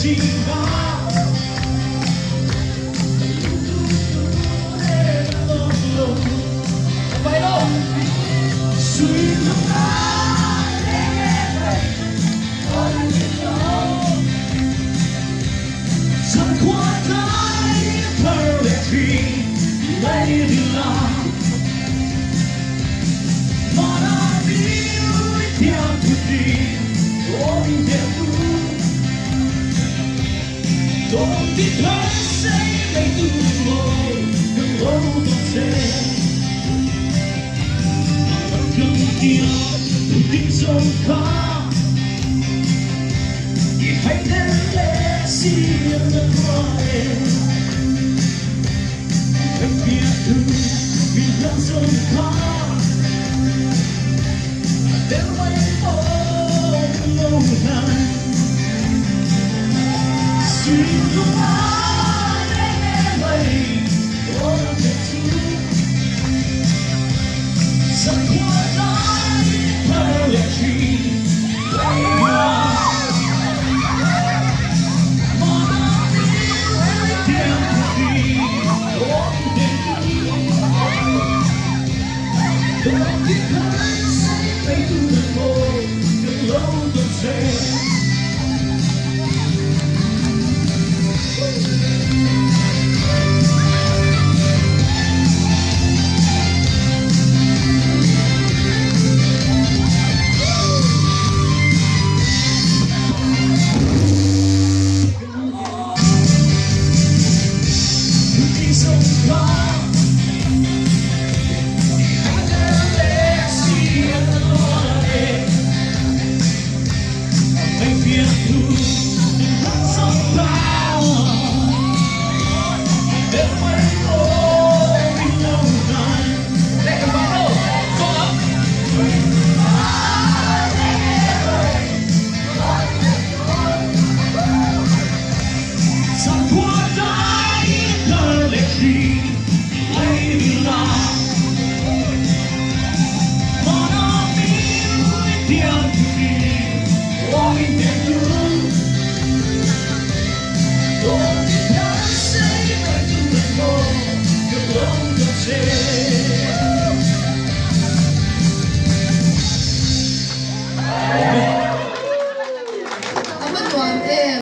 情がDon't be perfect, make the world the world of say. Đừng kia tim sông khó, chỉ hãy đến lẽ riêng đất ngoài. Em kia thương vì lòng sông khó, đến quay phố lâu ngày. Xuyên không ai để nghe mây ôm nhật chú giấc mơ nói thơ lệ chi quay qua mà đã biết tiếng gì ôm đến đôi khi